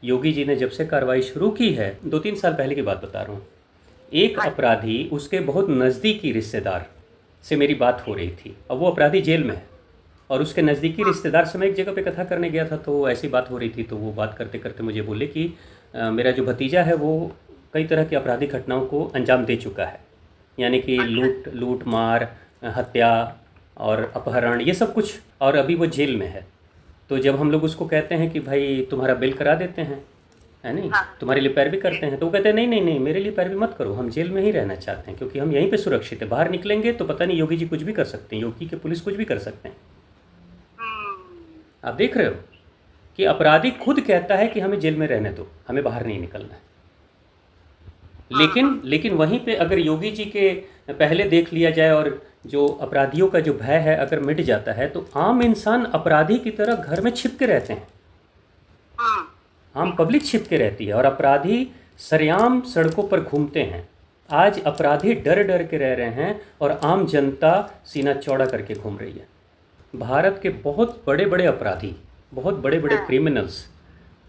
योगी जी ने जब से कार्रवाई शुरू की है, 2-3 साल पहले की बात बता रहा हूँ, एक हाँ जी। अपराधी, उसके बहुत नज़दीकी रिश्तेदार से मेरी बात हो जी। रही थी। अब वो अपराधी जेल में है और उसके नज़दीकी हाँ। रिश्तेदार से मैं एक जगह पे कथा करने गया था, तो ऐसी बात हो रही थी। तो वो बात करते करते मुझे बोले कि मेरा जो भतीजा है वो कई तरह की आपराधिक घटनाओं को अंजाम दे चुका है, यानी कि अच्छा। लूट मार, हत्या और अपहरण, ये सब कुछ, और अभी वो जेल में है। तो जब हम लोग उसको कहते हैं कि भाई तुम्हारा बिल करा देते हैं, है नहीं, हाँ तुम्हारे लिए पैरवी जी। करते हैं, तो वो कहते हैं नहीं नहीं नहीं, मेरे लिए पैरवी मत करो, हम जेल में ही रहना चाहते हैं, क्योंकि हम यहीं पे सुरक्षित है, बाहर निकलेंगे तो पता नहीं योगी जी कुछ भी कर सकते हैं, योगी के पुलिस कुछ भी कर सकते हैं। हम्म। आप देख रहे हो कि अपराधी जी। खुद कहता है कि हमें जेल में रहने दो, हमें बाहर नहीं निकलना है। हाँ। लेकिन लेकिन वहीं पे अगर योगी जी के पहले देख लिया जाए और जो अपराधियों का जो भय है अगर मिट जाता है, तो आम इंसान अपराधी की तरह घर में छिप के रहते हैं, हम्म। आम बिल्कुल। पब्लिक छिप के रहती है, और अपराधी सरेआम सड़कों पर घूमते हैं। आज अपराधी डर डर के रह रहे हैं और आम जनता सीना चौड़ा करके घूम रही है। भारत के बहुत बड़े बड़े अपराधी, बहुत बड़े बड़े हाँ। क्रिमिनल्स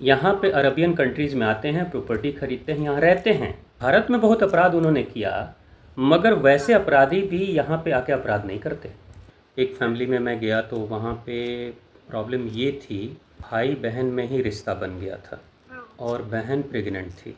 यहाँ पे अरबियन कंट्रीज़ में आते हैं, प्रॉपर्टी खरीदते हैं, यहाँ रहते हैं। भारत में बहुत अपराध उन्होंने किया, मगर वैसे अपराधी भी यहाँ पे आके अपराध नहीं करते। एक फैमिली में मैं गया तो वहाँ पे प्रॉब्लम ये थी, भाई बहन में ही रिश्ता बन गया था हम्म। और बहन प्रेग्नेंट थी।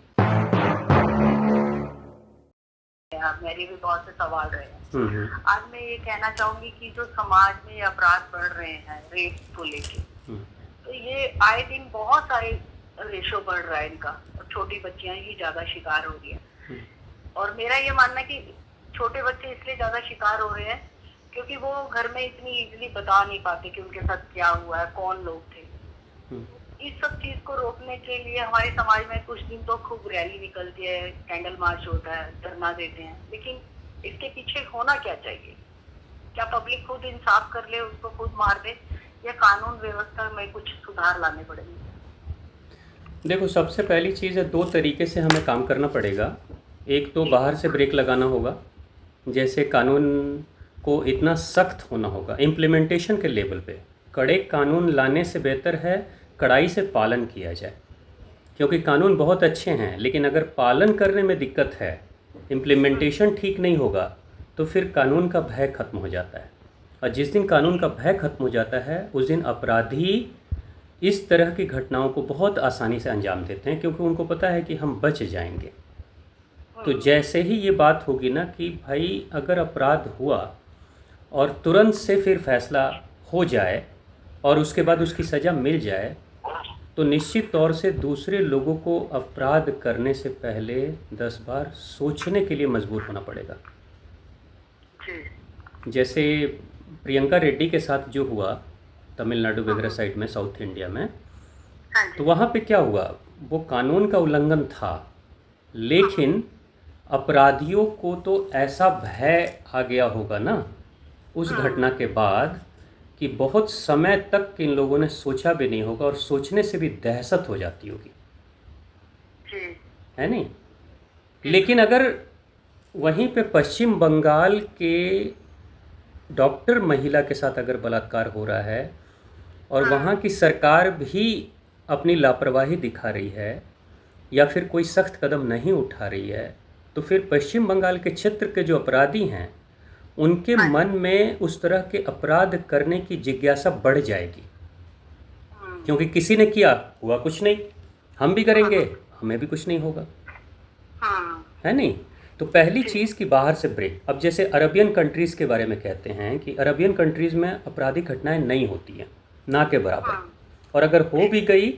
आप मेरे भी बहुत से सवाल रहे हैं। हम्म। आज मैं ये कहना चाहूंगी कि जो समाज में ये अपराध बढ़ रहे हैं रेप को लेके, हम्म। तो ये आए दिन बहुत सारे रेशो बढ़ रहा है इनका, और छोटी बच्चियां ही ज्यादा शिकार हो रही है। हम्म। और मेरा ये मानना है कि छोटे बच्चे इसलिए ज्यादा शिकार हो रहे हैं क्योंकि वो घर में इतनी इजीली बता नहीं पाते कि उनके साथ क्या हुआ है, कौन लोग थे। हम्म। इस सब चीज को रोकने के लिए हमारे समाज में कुछ दिन तो खूब रैली निकलती है, कैंडल मार्च होता है, धरना देते हैं, लेकिन इसके पीछे होना क्या चाहिए? क्या पब्लिक खुद इंसाफ कर ले, उसको खुद मार दे, या कानून व्यवस्था में कुछ सुधार लाने पड़ेंगे? देखो, सबसे पहली चीज़ है, दो तरीके से हमें काम करना पड़ेगा। एक तो जी। बाहर से ब्रेक लगाना होगा, जैसे कानून को इतना सख्त होना होगा, इम्प्लीमेंटेशन के लेवल पे कड़े कानून लाने से बेहतर है कड़ाई से पालन किया जाए। क्योंकि कानून बहुत अच्छे हैं, लेकिन अगर पालन करने में दिक्कत है, इम्प्लीमेंटेशन ठीक नहीं होगा, तो फिर कानून का भय खत्म हो जाता है। और जिस दिन कानून का भय खत्म हो जाता है, उस दिन अपराधी इस तरह की घटनाओं को बहुत आसानी से अंजाम देते हैं, क्योंकि उनको पता है कि हम बच जाएंगे। तो जैसे ही ये बात होगी ना कि भाई अगर अपराध हुआ और तुरंत से फिर फैसला हो जाए और उसके बाद उसकी सज़ा मिल जाए, तो निश्चित तौर से दूसरे लोगों को अपराध करने से पहले 10 बार सोचने के लिए मजबूर होना पड़ेगा। जी। जैसे प्रियंका रेड्डी के साथ जो हुआ तमिलनाडु वगैरह हाँ साइड में, साउथ इंडिया में, तो जी। वहाँ पे क्या हुआ, वो कानून का उल्लंघन था, लेकिन अपराधियों को तो ऐसा भय आ गया होगा ना उस घटना के बाद कि बहुत समय तक इन लोगों ने सोचा भी नहीं होगा, और सोचने से भी दहशत हो जाती होगी, जी। है नहीं। बिल्कुल। लेकिन अगर वहीं पे पश्चिम बंगाल के डॉक्टर महिला के साथ अगर बलात्कार हो रहा है और वहाँ की सरकार भी अपनी लापरवाही दिखा रही है या फिर कोई सख्त कदम नहीं उठा रही है, तो फिर पश्चिम बंगाल के क्षेत्र के जो अपराधी हैं उनके हाँ जी। मन में उस तरह के अपराध करने की जिज्ञासा बढ़ जाएगी, क्योंकि किसी ने किया, हुआ कुछ नहीं, हम भी करेंगे, हाँ। हमें भी कुछ नहीं होगा, हाँ है नहीं। तो पहली जी। चीज़ कि बाहर से ब्रेक। अब जैसे अरबियन कंट्रीज़ के बारे में कहते हैं कि अरबियन कंट्रीज़ में आपराधिक घटनाएं नहीं होती हैं, ना के बराबर, हाँ और अगर हो जी। भी गई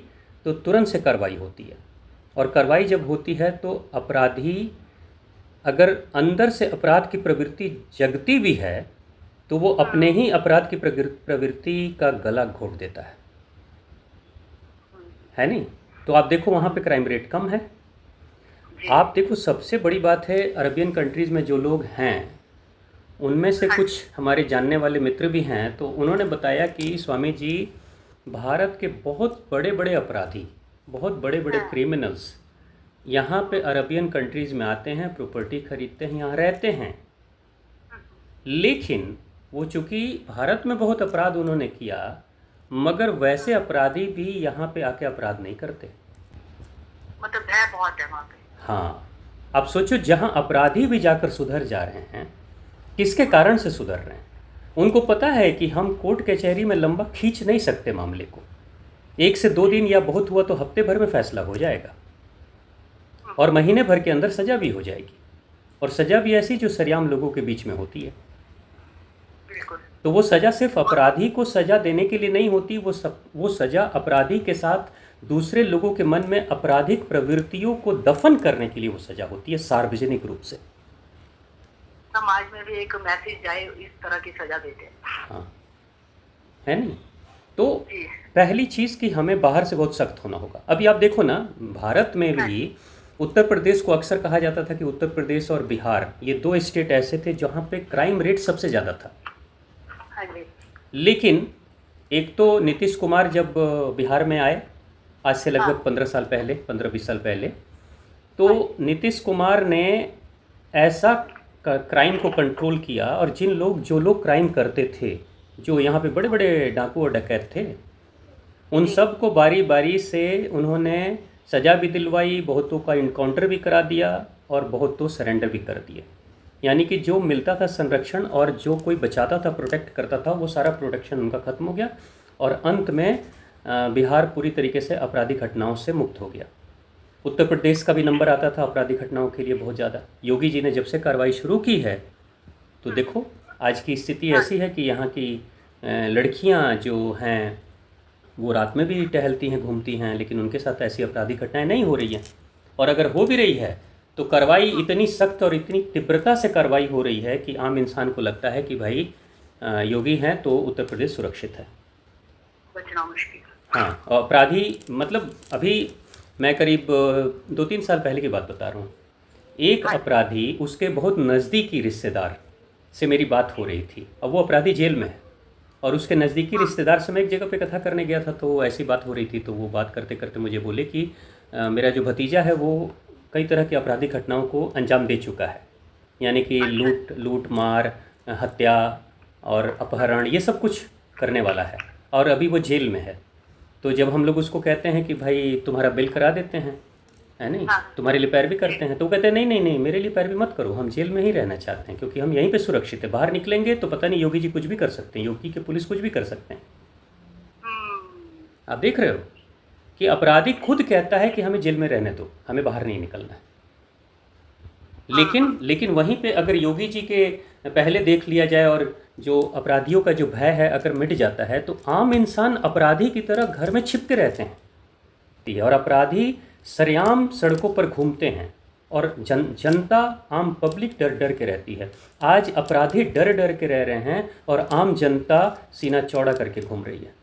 तो तुरंत से कार्रवाई होती है। और कार्रवाई जब होती है तो अपराधी, अगर अंदर से अपराध की प्रवृत्ति जगती भी है, तो वो अपने ही अपराध की प्रवृत्ति का गला घोट देता है नहीं। तो आप देखो वहाँ पे क्राइम रेट कम है। जी। आप देखो, सबसे बड़ी बात है, अरबियन कंट्रीज़ में जो लोग हैं उनमें से हाँ कुछ जी। हमारे जानने वाले मित्र भी हैं, तो उन्होंने बताया कि स्वामी जी, भारत के बहुत बड़े बड़े अपराधी, बहुत बड़े बड़े हाँ। क्रिमिनल्स यहाँ पे अरबियन कंट्रीज़ में आते हैं, प्रॉपर्टी खरीदते हैं, यहाँ रहते हैं, लेकिन वो चूँकि भारत में बहुत अपराध उन्होंने किया, मगर वैसे अपराधी भी यहाँ पे आके अपराध नहीं करते। मतलब भय बहुत है वहाँ पे। हाँ, आप सोचो जहाँ अपराधी भी जाकर सुधर जा रहे हैं, किसके कारण से सुधर रहे हैं? उनको पता है कि हम कोर्ट कचहरी में लंबा खींच नहीं सकते मामले को, 1 से 2 दिन या बहुत हुआ तो हफ्ते भर में फैसला हो जाएगा और महीने भर के अंदर सज़ा भी हो जाएगी, और सज़ा भी ऐसी जो सरेआम लोगों के बीच में होती है। बिल्कुल। तो वो सज़ा सिर्फ अपराधी को सज़ा देने के लिए नहीं होती, वो सज़ा अपराधी के साथ दूसरे लोगों के मन में आपराधिक प्रवृत्तियों को दफन करने के लिए वो सज़ा होती है, सार्वजनिक रूप से। समाज में भी एक मैसेज जाए, इस तरह की सजा देते हैं। हाँ, है नहीं? तो जी। पहली चीज़ कि हमें बाहर से बहुत सख्त होना होगा। अभी आप देखो ना, भारत में भी उत्तर प्रदेश को अक्सर कहा जाता था कि उत्तर प्रदेश और बिहार, ये 2 स्टेट ऐसे थे जहाँ पे क्राइम रेट सबसे ज़्यादा था। हाँ जी। लेकिन एक तो नीतीश कुमार जब बिहार में आए, आज से लगभग हाँ। 15 साल पहले, 15-20 साल पहले, तो नीतीश कुमार ने ऐसा क्राइम को कंट्रोल किया, और जो लोग क्राइम करते थे, जो यहाँ पे बड़े बड़े डाकू और डकैत थे, उन सब को बारी बारी से उन्होंने सज़ा भी दिलवाई, बहुतों का इनकाउंटर भी करा दिया और बहुतों सरेंडर भी कर दिए। यानी कि जो मिलता था संरक्षण और जो कोई बचाता था, प्रोटेक्ट करता था, वो सारा प्रोटेक्शन उनका ख़त्म हो गया, और अंत में बिहार पूरी तरीके से आपराधिक घटनाओं से मुक्त हो गया। उत्तर प्रदेश का भी नंबर आता था आपराधिक घटनाओं के लिए बहुत ज़्यादा। योगी जी ने जब से कार्रवाई शुरू की है, तो देखो आज की स्थिति ऐसी है कि यहाँ की लड़कियाँ जो हैं वो रात में भी टहलती हैं, घूमती हैं, लेकिन उनके साथ ऐसी आपराधिक घटनाएं नहीं हो रही हैं। और अगर हो भी रही है तो कार्रवाई इतनी सख्त और इतनी तीव्रता से कार्रवाई हो रही है कि आम इंसान को लगता है कि भाई योगी हैं तो उत्तर प्रदेश सुरक्षित है। बचना मुश्किल। हाँ, और अपराधी मतलब अभी मैं करीब 2-3 साल पहले की बात बता रहा हूँ। एक अपराधी, उसके बहुत नज़दीकी रिश्तेदार से मेरी बात हो रही थी। अब वो अपराधी जेल में है, और उसके नज़दीकी रिश्तेदार से मैं एक जगह पे कथा करने गया था, तो ऐसी बात हो रही थी। तो वो बात करते करते मुझे बोले कि मेरा जो भतीजा है वो कई तरह की आपराधिक घटनाओं को अंजाम दे चुका है, यानी कि लूट मार, हत्या और अपहरण, ये सब कुछ करने वाला है, और अभी वो जेल में है। तो जब हम लोग उसको कहते हैं कि भाई तुम्हारा बिल करा देते हैं, है नहीं, तुम्हारे लिए पैरवी करते हैं, तो वो कहते हैं नहीं नहीं नहीं, मेरे लिए पैरवी मत करो, हम जेल में ही रहना चाहते हैं, क्योंकि हम यहीं पे सुरक्षित है। बाहर निकलेंगे तो पता नहीं योगी जी कुछ भी कर सकते हैं, योगी के पुलिस कुछ भी कर सकते हैं। आप देख रहे हो कि अपराधी खुद कहता है कि हमें जेल में रहने दो, हमें बाहर नहीं निकलना है। लेकिन वहीं पे अगर योगी जी के पहले देख लिया जाए और जो अपराधियों का जो भय है अगर मिट जाता है, तो आम इंसान अपराधी की तरह घर में छिपके रहते हैं, और अपराधी सरेआम सड़कों पर घूमते हैं, और जनता, आम पब्लिक डर डर के रहती है। आज अपराधी डर डर के रह रहे हैं और आम जनता सीना चौड़ा करके घूम रही है।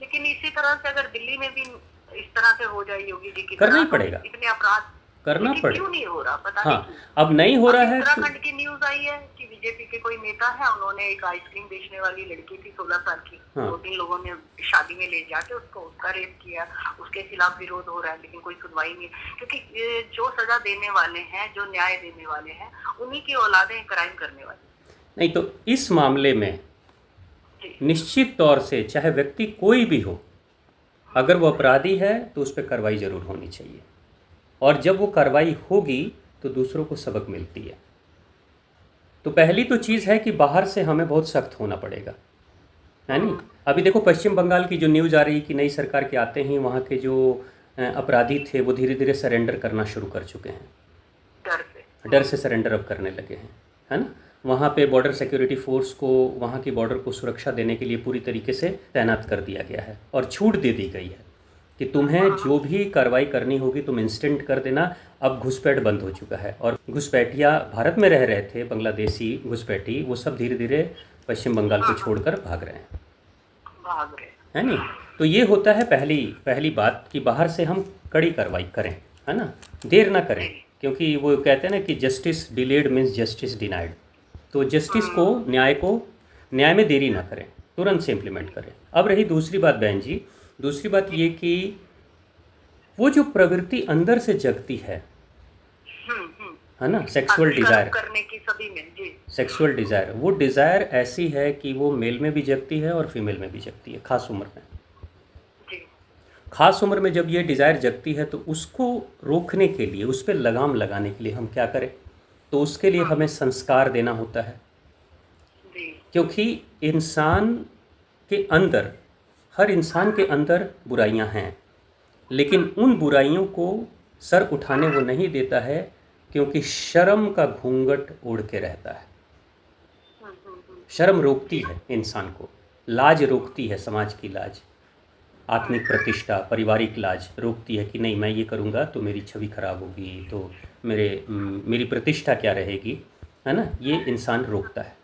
लेकिन इसी तरह से अगर दिल्ली में भी इस तरह से हो जाए योगी जी की करना ही तरह, पड़ेगा, इतने अपराध करना पड़ेगा। क्यों नहीं हो रहा पता हाँ, नहीं। अब नहीं हो रहा है। उत्तराखंड की न्यूज आई है कि बीजेपी के कोई नेता है, उन्होंने एक आइसक्रीम बेचने वाली लड़की थी 16 साल की, 2-3 लोगों ने शादी में ले जाके उसका रेप किया, उसके खिलाफ विरोध हो रहा है, लेकिन कोई सुनवाई नहीं। क्योंकि जो सजा देने वाले हैं, जो न्याय देने वाले हैं, उन्हीं की औलादें क्राइम करने वाली। नहीं तो इस मामले में निश्चित तौर से चाहे व्यक्ति कोई भी हो, अगर वो अपराधी है तो उस पर कार्रवाई ज़रूर होनी चाहिए, और जब वो कार्रवाई होगी तो दूसरों को सबक मिलती है। तो पहली तो चीज़ है कि बाहर से हमें बहुत सख्त होना पड़ेगा, है नहीं। अभी देखो पश्चिम बंगाल की जो न्यूज़ आ रही कि नई सरकार के आते ही वहाँ के जो अपराधी थे वो धीरे धीरे सरेंडर करना शुरू कर चुके हैं, डर से सरेंडर अब करने लगे हैं, है ना। वहाँ पे बॉर्डर सिक्योरिटी फोर्स को, वहाँ की बॉर्डर को सुरक्षा देने के लिए पूरी तरीके से तैनात कर दिया गया है, और छूट दे दी गई है कि तुम्हें जो भी कार्रवाई करनी होगी तुम इंस्टेंट कर देना। अब घुसपैठ बंद हो चुका है, और घुसपैठिया भारत में रह रहे थे, बांग्लादेशी घुसपैठी, वो सब धीरे धीरे पश्चिम बंगाल को छोड़कर भाग रहे हैं, है नहीं। तो ये होता है पहली बात कि बाहर से हम कड़ी कार्रवाई करें, है ना, देर ना करें, क्योंकि वो कहते हैं ना कि justice delayed means justice denied. तो जस्टिस को, न्याय में देरी ना करें, तुरंत से इम्प्लीमेंट करें। अब रही दूसरी बात बहन जी, दूसरी बात ये कि वो जो प्रवृत्ति अंदर से जगती है ना, सेक्सुअल डिज़ायर करने की सभी में जी, सेक्सुअल डिज़ायर, वो डिज़ायर ऐसी है कि वो मेल में भी जगती है और फीमेल में भी जगती है, खास उम्र में जी। ख़ास उम्र में जब ये डिज़ायर जगती है तो उसको रोकने के लिए, उस पे लगाम लगाने के लिए हम क्या करें? तो उसके लिए हमें संस्कार देना होता है, जी। क्योंकि इंसान के अंदर, हर इंसान के अंदर बुराइयां हैं, लेकिन उन बुराइयों को सर उठाने वो नहीं देता है, क्योंकि शर्म का घूंघट ओढ़ के रहता है। शर्म रोकती है इंसान को, लाज रोकती है, समाज की लाज, आत्मिक प्रतिष्ठा, पारिवारिक लाज रोकती है कि नहीं मैं ये करूँगा तो मेरी छवि खराब होगी, तो मेरी प्रतिष्ठा क्या रहेगी, है ना? ये इंसान रोकता है।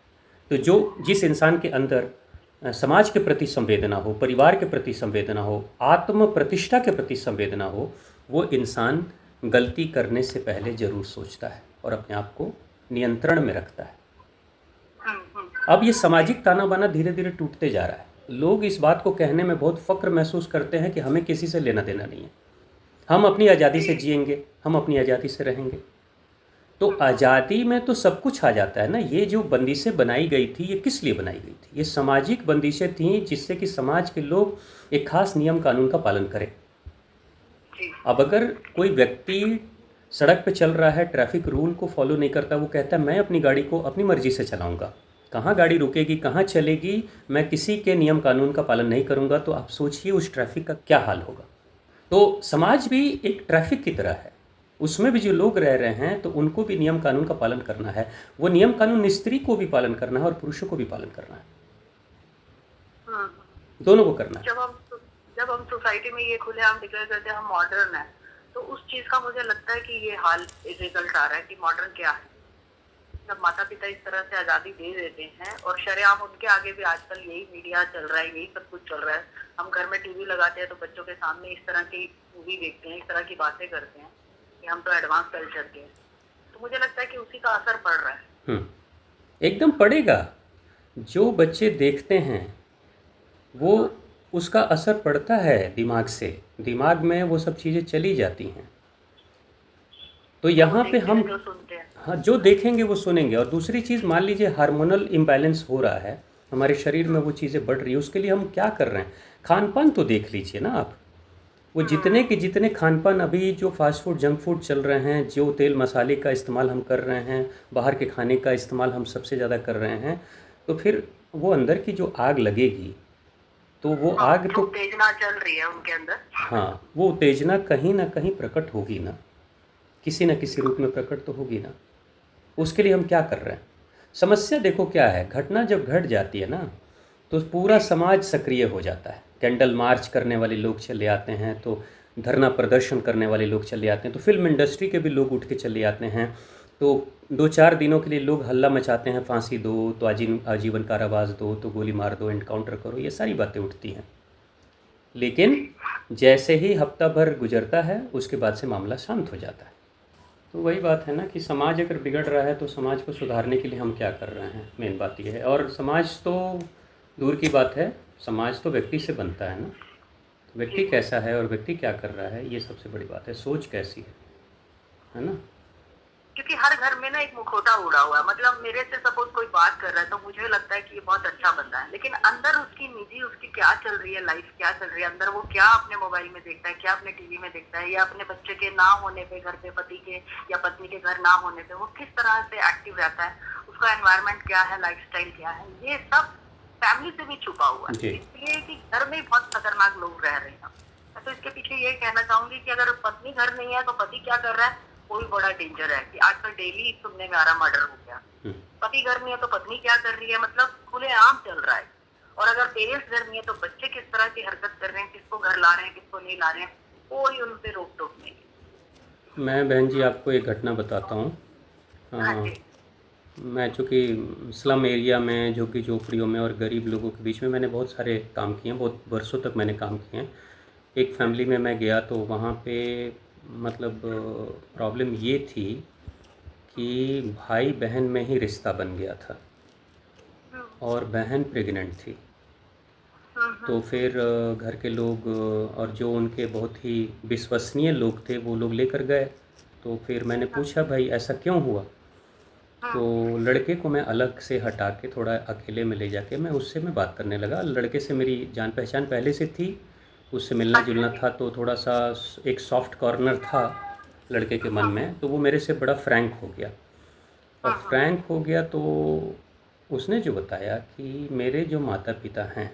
तो जिस इंसान के अंदर समाज के प्रति संवेदना हो, परिवार के प्रति संवेदना हो, आत्म प्रतिष्ठा के प्रति संवेदना हो, वो इंसान गलती करने से पहले ज़रूर सोचता है और अपने आप को नियंत्रण में रखता है। अब ये सामाजिक ताना बाना धीरे धीरे टूटते जा रहा है। लोग इस बात को कहने में बहुत फ़ख्र महसूस करते हैं कि हमें किसी से लेना देना नहीं है, हम अपनी आज़ादी से जिएंगे, हम अपनी आज़ादी से रहेंगे। तो आज़ादी में तो सब कुछ आ जाता है ना। ये जो बंदिशें बनाई गई थी, ये किस लिए बनाई गई थी? ये सामाजिक बंदिशें थीं, जिससे कि समाज के लोग एक खास नियम कानून का पालन करें। अब अगर कोई व्यक्ति सड़क पे चल रहा है, ट्रैफिक रूल को फॉलो नहीं करता, वो कहता है मैं अपनी गाड़ी को अपनी मर्ज़ी से चलाऊँगा, कहाँ गाड़ी रुकेगी, कहाँ चलेगी, मैं किसी के नियम कानून का पालन नहीं करूँगा, तो आप सोचिए उस ट्रैफिक का क्या हाल होगा। तो समाज भी एक ट्रैफिक की तरह है, उसमें भी जो लोग रह रहे हैं तो उनको भी नियम कानून का पालन करना है। वो नियम कानून स्त्री को भी पालन करना है और पुरुषों को भी पालन करना है, दोनों को करना है। जब हम सोसाइटी में ये खुलेआम डिक्लेयर करते हैं हम मॉडर्न है, तो उस चीज का मुझे लगता है कि ये हाल रिजल्ट आ रहा है कि मॉडर्न क्या है। जब माता पिता इस तरह से आजादी दे देते हैं और शरेआम उनके आगे भी आजकल यही मीडिया चल रहा है, यही सब कुछ चल रहा है। हम घर में टीवी लगाते हैं तो बच्चों के सामने इस तरह की मूवी देखते हैं, इस तरह की बातें करते हैं कि हम तो एडवांस कल्चर के हैं। तो मुझे लगता है कि उसी का असर पड़ रहा है। एकदम पड़ेगा। जो बच्चे देखते हैं वो, उसका असर पड़ता है दिमाग से, दिमाग में वो सब चीज़ें चली जाती हैं। तो यहाँ पे हम, हाँ, जो देखेंगे वो सुनेंगे। और दूसरी चीज़, मान लीजिए हार्मोनल इम्बैलेंस हो रहा है, हमारे शरीर में वो चीज़ें बढ़ रही है, उसके लिए हम क्या कर रहे हैं? खान पान तो देख लीजिए ना आप। वो जितने के जितने खान पान अभी जो फास्ट फूड, जंक फूड चल रहे हैं, जो तेल मसाले का इस्तेमाल हम कर रहे हैं, बाहर के खाने का इस्तेमाल हम सबसे ज़्यादा कर रहे हैं, तो फिर वो अंदर की जो आग लगेगी, तो वो आग तो उत्तेजना चल रही है उनके अंदर, हाँ, वो उत्तेजना कहीं ना कहीं प्रकट होगी ना, किसी न किसी रूप में प्रकट तो होगी ना। उसके लिए हम क्या कर रहे हैं? समस्या देखो क्या है, घटना जब घट जाती है ना तो पूरा समाज सक्रिय हो जाता है। कैंडल मार्च करने वाले लोग चले आते हैं, तो धरना प्रदर्शन करने वाले लोग चले आते हैं, तो फिल्म इंडस्ट्री के भी लोग उठ के चले आते हैं। तो 2-4 दिनों के लिए लोग हल्ला मचाते हैं, फांसी दो तो आजीवन कारावास दो, तो गोली मार दो, एनकाउंटर करो, ये सारी बातें उठती हैं। लेकिन जैसे ही हफ्ता भर गुजरता है उसके बाद से मामला शांत हो जाता है। तो वही बात है ना कि समाज अगर बिगड़ रहा है तो समाज को सुधारने के लिए हम क्या कर रहे हैं, मेन बात ये है। और समाज तो दूर की बात है, समाज तो व्यक्ति से बनता है ना। तो व्यक्ति कैसा है और व्यक्ति क्या कर रहा है, ये सबसे बड़ी बात है। सोच कैसी है ना। क्योंकि हर घर में ना एक मुखौटा उड़ा हुआ है। मतलब मेरे से सपोज कोई बात कर रहा है तो मुझे लगता है कि ये बहुत अच्छा बंदा है, लेकिन अंदर उसकी निजी, उसकी क्या चल रही है, लाइफ क्या चल रही है, अंदर वो क्या अपने मोबाइल में देखता है, क्या अपने टीवी में देखता है, या अपने बच्चे के ना होने पे, घर पे पति के या पत्नी के घर ना होने पे वो किस तरह से एक्टिव रहता है, उसका एनवायरमेंट क्या है, लाइफस्टाइल क्या है, ये सब फैमिली से भी छुपा हुआ है। इसलिए कि घर में बहुत खतरनाक लोग रह रहे हैं। मैं तो इसके पीछे ये कहना चाहूंगी कि अगर पत्नी घर नहीं है तो पति क्या कर रहा है, कोई बड़ा डेंजर है। कि आजकल डेली सुनने में आ रहा मर्डर हो गया, पति घर नहीं है तो पत्नी क्या कर रही है, मतलब खुलेआम चल रहा है। और अगर पेरेंट्स घर नहीं है तो बच्चे किस तरह की हरकत कर रहे हैं, किसको घर ला रहे हैं, किसको नहीं ला रहे हैं, कोई उन पे रोक टोक नहीं। मैं बहन जी आपको एक घटना बताता हूँ। मैं चूँकि स्लम एरिया में, जो कि झोपड़ियों में और गरीब लोगों के बीच में मैंने बहुत सारे काम किए हैं, बहुत वर्षों तक मैंने काम किए हैं। एक फैमिली में मैं गया तो वहाँ पे मतलब प्रॉब्लम ये थी कि भाई बहन में ही रिश्ता बन गया था और बहन प्रेग्नेंट थी। तो फिर घर के लोग और जो उनके बहुत ही विश्वसनीय लोग थे वो लोग लेकर गए। तो फिर मैंने पूछा भाई ऐसा क्यों हुआ, तो लड़के को मैं अलग से हटा के थोड़ा अकेले में ले जाके मैं उससे बात करने लगा। लड़के से मेरी जान पहचान पहले से थी उससे मिलना अच्छा जुलना जी। था, तो थोड़ा सा एक सॉफ्ट कॉर्नर था लड़के के मन में, तो वो मेरे से बड़ा फ्रैंक हो गया। और हम्म फ्रैंक हो गया तो उसने जो बताया कि मेरे जो माता पिता हैं,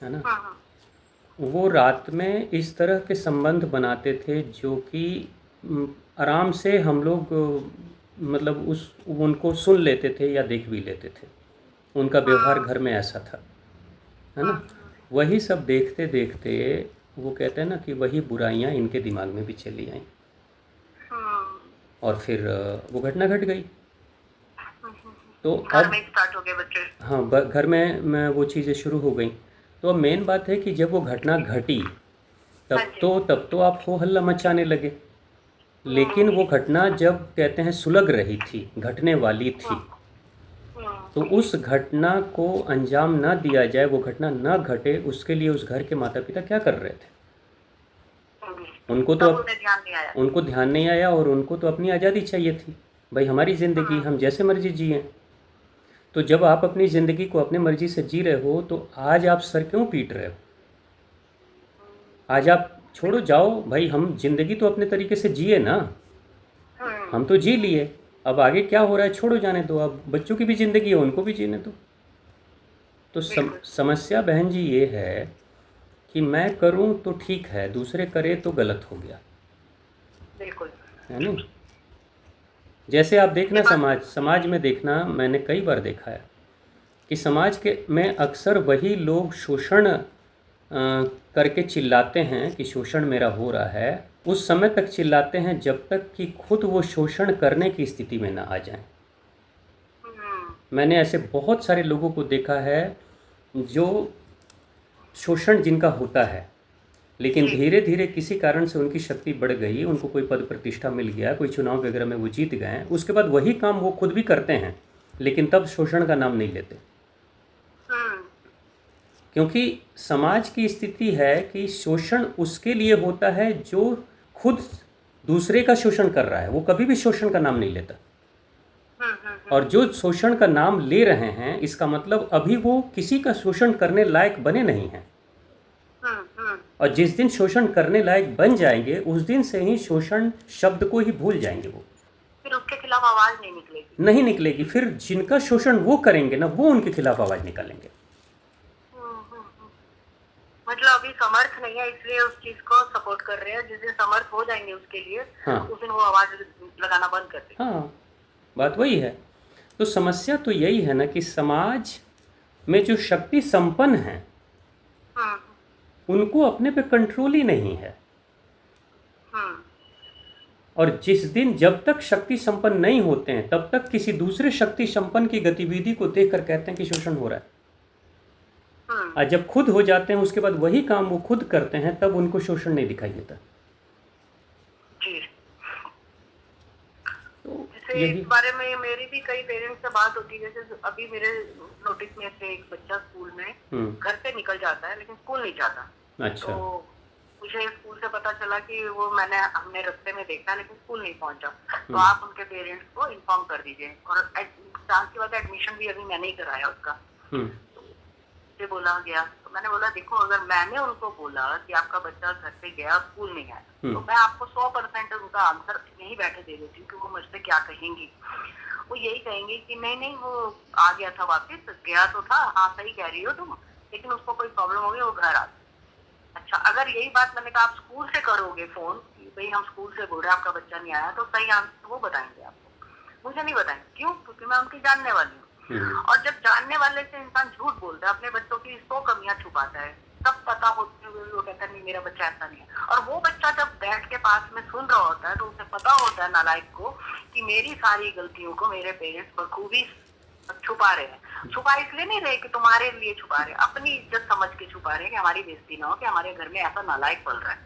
है ना, हम्म वो रात में इस तरह के संबंध बनाते थे जो कि आराम से हम लोग मतलब उस उनको सुन लेते थे या देख भी लेते थे। उनका व्यवहार हम्म घर में ऐसा था, है ना। हम्म वही सब देखते देखते वो कहते हैं ना कि वही बुराइयां इनके दिमाग में भी चली आईं, हम्म और फिर वो घटना घट गई। तो घर अब में स्टार्ट हो गए बच्चे। हाँ, घर में मैं वो चीज़ें शुरू हो गई। तो अब मेन बात है कि जब वो घटना घटी, हाँ जी। तब तो आप हो हल्ला मचाने लगे। लेकिन हम्म वो घटना जब कहते हैं सुलग रही थी, घटने वाली थी, हम्म हम्म तो उस घटना को अंजाम ना दिया जाए, वो घटना ना घटे, उसके लिए उस घर के माता पिता क्या कर रहे थे? हम्म। उनको तो तब अब उन्हें ध्यान नहीं आया। उनको ध्यान नहीं आया, और उनको तो अपनी आज़ादी चाहिए थी। भाई हमारी ज़िंदगी, हम्म हम जैसे मर्जी जिएं। तो जब आप अपनी ज़िंदगी को अपनी मर्जी से जी रहे हो, तो आज आप सर क्यों पीट रहे हो? आज आप छोड़ो, जाओ भाई, हम ज़िंदगी तो अपने तरीके से जिए ना। हम्म हम तो जी लिए, अब आगे क्या हो रहा है छोड़ो, जाने दो। अब बच्चों की भी ज़िंदगी है, उनको भी जीने दो। तो बिल्कुल समस्या बहन जी ये है कि मैं करूं तो ठीक है, दूसरे करे तो गलत हो गया, बिल्कुल। है नहीं। जैसे आप ये देखना, बात। समाज में देखना, मैंने कई बार देखा है कि समाज के में अक्सर वही लोग शोषण करके चिल्लाते हैं कि शोषण मेरा हो रहा है। उस समय तक चिल्लाते हैं जब तक कि खुद वो शोषण करने की स्थिति में ना आ जाएं। हम्म मैंने ऐसे बहुत सारे लोगों को देखा है जो शोषण जिनका होता है, लेकिन जी। धीरे धीरे किसी कारण से उनकी शक्ति बढ़ गई, उनको कोई पद प्रतिष्ठा मिल गया, कोई चुनाव वगैरह में वो जीत गए, उसके बाद वही काम वो खुद भी करते हैं, लेकिन तब शोषण का नाम नहीं लेते। हम्म क्योंकि समाज की स्थिति है कि शोषण उसके लिए होता है जो खुद दूसरे का शोषण कर रहा है, वो कभी भी शोषण का नाम नहीं लेता। हम्म हम्म हम्म और जो शोषण का नाम ले रहे हैं, इसका मतलब अभी वो किसी का शोषण करने लायक बने नहीं हैं। हम्म। और जिस दिन शोषण करने लायक बन जाएंगे, उस दिन से ही शोषण शब्द को ही भूल जाएंगे वो। फिर उसके खिलाफ आवाज नहीं निकलेगी। नहीं निकलेगी। फिर जिनका शोषण वो करेंगे ना, वो उनके खिलाफ आवाज़ निकालेंगे। हम्म। मतलब अभी समर्थ नहीं है इसलिए उस चीज को सपोर्ट कर रहे हैं, जिस दिन समर्थ हो जाएंगे उसके लिए हाँ उस दिन वो आवाज लगाना बंद कर देंगे। हाँ, बात वही है। तो समस्या तो यही है ना कि समाज में जो शक्ति संपन्न हैं, हम्म उनको अपने पे कंट्रोल ही नहीं है। हम्म और जिस दिन, जब तक शक्ति संपन्न नहीं होते हैं, तब तक किसी दूसरे शक्ति संपन्न की गतिविधि को देखकर कहते हैं कि शोषण हो रहा है। हम्म। और जब खुद हो जाते हैं, उसके बाद वही काम वो खुद करते हैं, तब उनको शोषण नहीं दिखाई देता। जी। तो जैसे यही। इस बारे में मेरी भी कई पेरेंट्स से बात होती है। जैसे अभी मेरे नोटिस में से एक बच्चा स्कूल में घर से निकल जाता है लेकिन स्कूल नहीं जाता। अच्छा। तो मुझे स्कूल से पता चला कि वो हमने रास्ते में देखा लेकिन स्कूल नहीं पहुंचा। तो आप उनके पेरेंट्स को इन्फॉर्म कर दीजिए। और चांस की बात है, एडमिशन भी अभी मैंने ही कराया उसका। से बोला गया तो मैंने बोला देखो, अगर मैंने उनको बोला कि आपका बच्चा घर से गया स्कूल नहीं आया, तो मैं आपको 100% उनका आंसर यही बैठे दे देती हूँ कि वो मुझसे क्या कहेंगी। वो यही कहेंगे कि नहीं नहीं, वो आ गया था, वापस गया तो था। हाँ सही कह रही हो तुम, लेकिन उसको कोई प्रॉब्लम हो गई, वो घर आ। अच्छा, अगर यही बात मैंने कहा आप स्कूल से करोगे फोन कि भाई हम स्कूल से बोल रहे हैं आपका बच्चा नहीं आया, तो सही आंसर वो बताएंगे आपको, मुझे नहीं बताएंगे। क्यों? क्योंकि मैं उनकी जानने वाली हूँ। और जब जानने वाले से इंसान झूठ बोलता है, अपने बच्चों की 100 कमियां छुपाता है, तब पता होते हुए वो कहता है नहीं मेरा बच्चा ऐसा नहीं है। और वो बच्चा जब बैठ के पास में सुन रहा होता है तो उसे पता होता है नालायक को कि मेरी सारी गलतियों को मेरे पेरेंट्स बखूबी छुपा रहे हैं। छुपा इसलिए नहीं रहे कि तुम्हारे लिए छुपा रहे, अपनी इज्जत समझ के छुपा रहे कि हमारी बेइज्जती ना हो कि हमारे घर में ऐसा नालायक पल रहा है।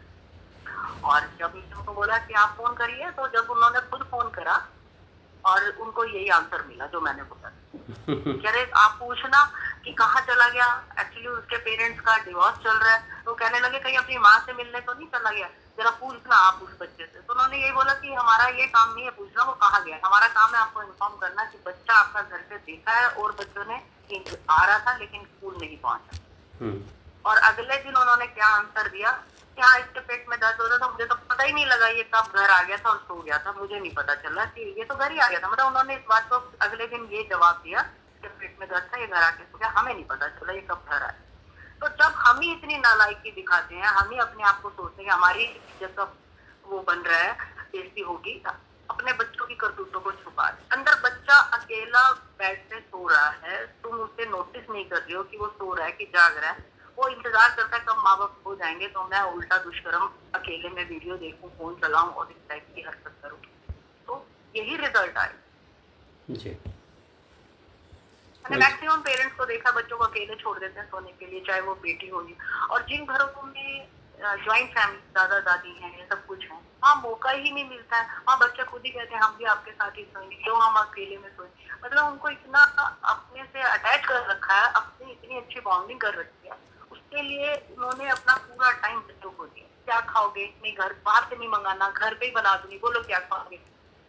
और जब उनको बोला कि आप फोन करिए, तो जब उन्होंने खुद फोन करा और उनको यही आंसर मिला जो मैंने बोला। कह रहे आप पूछना कि कहाँ चला गया। एक्चुअली उसके पेरेंट्स का डिवोर्स चल रहा है, तो कहने लगे कहीं अपनी माँ से मिलने तो नहीं चला गया, जरा पूछना आप उस बच्चे से। तो उन्होंने यही बोला कि हमारा ये काम नहीं है पूछना वो कहाँ गया, हमारा काम है आपको इन्फॉर्म करना कि बच्चा आपका घर से देखा है और बच्चों ने आ रहा था लेकिन स्कूल नहीं पहुंचा। और अगले दिन उन्होंने क्या आंसर दिया कि हाँ इसके पेट में दर्द हो रहा था, मुझे तो पता ही नहीं लगा ये कब घर आ गया था और सो गया था, मुझे नहीं पता चला कि ये तो घर ही आ गया था। मतलब उन्होंने इस बात को अगले दिन ये जवाब दिया कि पेट में दर्द था, ये घर आके सो गया, हमें नहीं पता चला ये कब घर आया। तो जब हम ही इतनी नालायकी दिखाते हैं, हम ही अपने आप को सोचते हैं कि हमारी इज्जत का वो बन रहा है, बेइज्जती होगी, अपने बच्चों की करतूतों को छुपा दे। अंदर बच्चा अकेला बेड पे सो रहा है, तुम उसे नोटिस नहीं कर रही हो कि वो सो रहा है कि जाग रहा है, वो इंतजार करता है कब माँ बाप हो जाएंगे तो मैं उल्टा दुष्कर्म अकेले में वीडियो देखूं, फोन चलाऊं और इस टाइप की हरकत करूं। तो यही रिजल्ट आए। जी। मैंने मैक्सिमम पेरेंट्स को देखा बच्चों को अकेले छोड़ देते हैं सोने के लिए, चाहे वो बेटी हो। और जिन घरों में ज्वाइंट फैमिली, दादा दादी हैं, ये सब कुछ है, हाँ मौका ही नहीं मिलता है। हाँ बच्चे खुद ही कहते हैं हम भी आपके साथ ही सोएंगे, क्यों हम अकेले में सोए। मतलब उनको इतना अपने से अटैच कर रखा है, अपनी इतनी अच्छी बॉन्डिंग कर रखी है, उसके लिए उन्होंने अपना पूरा टाइम बच्चों को दिया। क्या खाओगे, नहीं घर बाहर से नहीं मंगाना, घर पे ही बना दूंगी, बोलो क्या खाओगे।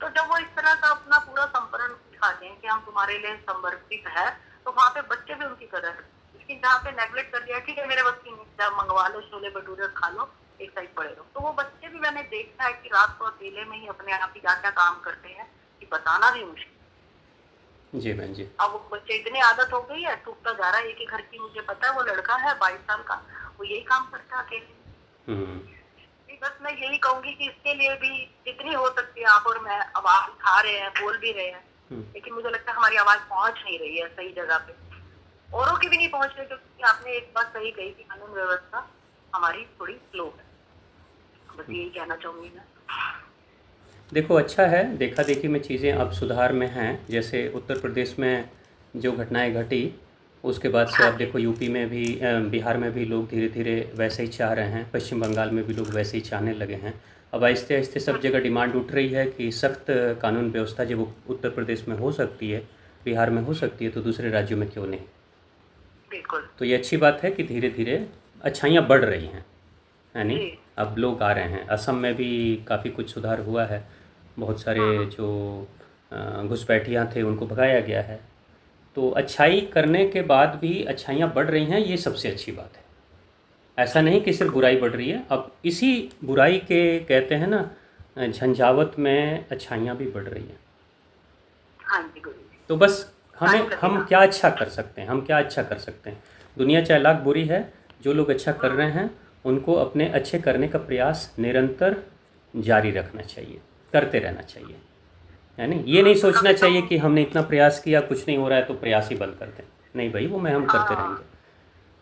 तो जब वो इस तरह का अपना पूरा संपरण दिखाते हैं कि हम तुम्हारे लिए समर्पित है, तो वहाँ पे बच्चे भी उनकी कदर है। लेकिन जहाँ पे नेगलेक्ट कर दिया, ठीक है मेरे बस की नहीं, मंगवा लो छोले भटूरे खा लो, एक साइड पड़े रहो, तो वो बच्चे भी मैंने देखा है कि रात को अकेले में ही अपने आप ही क्या क्या काम करते हैं कि बताना भी मुश्किल। जी बहन जी। अब वो बच्चे इतनी आदत हो गई है, टूटता जा रहा है। एक ही घर की, मुझे पता है वो लड़का है 22 साल का, वो यही काम करता है अकेले। बस मैं यही कहूंगी कि इसके लिए भी जितनी हो सकती है आप और मैं आवाज उठा रहे हैं, बोल भी रहे हैं, लेकिन मुझे लगता है हमारी आवाज पहुंच नहीं रही है सही जगह पे, औरों की भी नहीं पहुंच रही, क्योंकि आपने एक बात सही कही कि कानून व्यवस्था हमारी थोड़ी स्लो है। बस यही कहना चाहूंगी मैं। देखो अच्छा है, देखा देखी में चीज़ें अब सुधार में हैं। जैसे उत्तर प्रदेश में जो घटनाएं घटी, उसके बाद से अब देखो यूपी में भी, बिहार में भी लोग धीरे धीरे वैसे ही चाह रहे हैं, पश्चिम बंगाल में भी लोग वैसे ही चाहने लगे हैं। अब आहिस्ते आहिस्ते सब जगह डिमांड उठ रही है कि सख्त कानून व्यवस्था जब उत्तर प्रदेश में हो सकती है, बिहार में हो सकती है, तो दूसरे राज्यों में क्यों नहीं। बिल्कुल। तो ये अच्छी बात है कि धीरे धीरे अच्छाइयाँ बढ़ रही हैं, है नहीं। अब लोग आ रहे हैं। असम में भी काफ़ी कुछ सुधार हुआ है, बहुत सारे जो घुसपैठियाँ थे उनको भगाया गया है। तो अच्छाई करने के बाद भी अच्छाइयाँ बढ़ रही हैं, ये सबसे अच्छी बात है। ऐसा नहीं कि सिर्फ बुराई बढ़ रही है। अब इसी बुराई के कहते हैं ना झंझावत में अच्छाइयाँ भी बढ़ रही हैं। हाँ जी गुरु जी। तो बस हम क्या अच्छा कर सकते हैं, हम क्या अच्छा कर सकते हैं। दुनिया चाहे लाख बुरी है, जो लोग अच्छा कर रहे हैं उनको अपने अच्छे करने का प्रयास निरंतर जारी रखना चाहिए, करते रहना चाहिए, है नहीं। ये नहीं सोचना चाहिए कि हमने इतना प्रयास किया, कुछ नहीं हो रहा है तो प्रयास ही बंद कर दें। नहीं भाई, वो हम करते रहेंगे,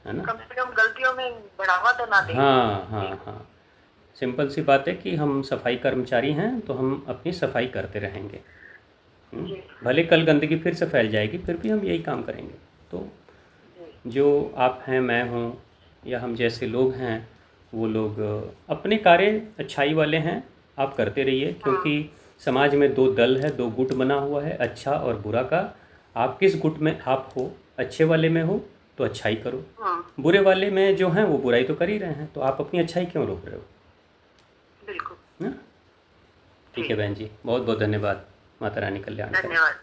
है ना। कम से कम गलतियों में बढ़ावा तो ना दें। हाँ हाँ हाँ, सिंपल सी बात है कि हम सफाई कर्मचारी हैं तो हम अपनी सफाई करते रहेंगे। भले कल गंदगी फिर से फैल जाएगी, फिर भी हम यही काम करेंगे। तो जो आप हैं, मैं हूँ, या हम जैसे लोग हैं, वो लोग अपने कार्य अच्छाई वाले हैं, आप करते रहिए। क्योंकि समाज में दो दल है, दो गुट बना हुआ है, अच्छा और बुरा का। आप किस गुट में आप हो? अच्छे वाले में हो तो अच्छाई करो, बुरे वाले में जो हैं वो बुराई तो कर ही रहे हैं, तो आप अपनी अच्छाई क्यों रोक रहे हो? बिल्कुल। ना। ठीक है बहन जी, बहुत बहुत धन्यवाद। माता रानी कल्याण करें। धन्यवाद।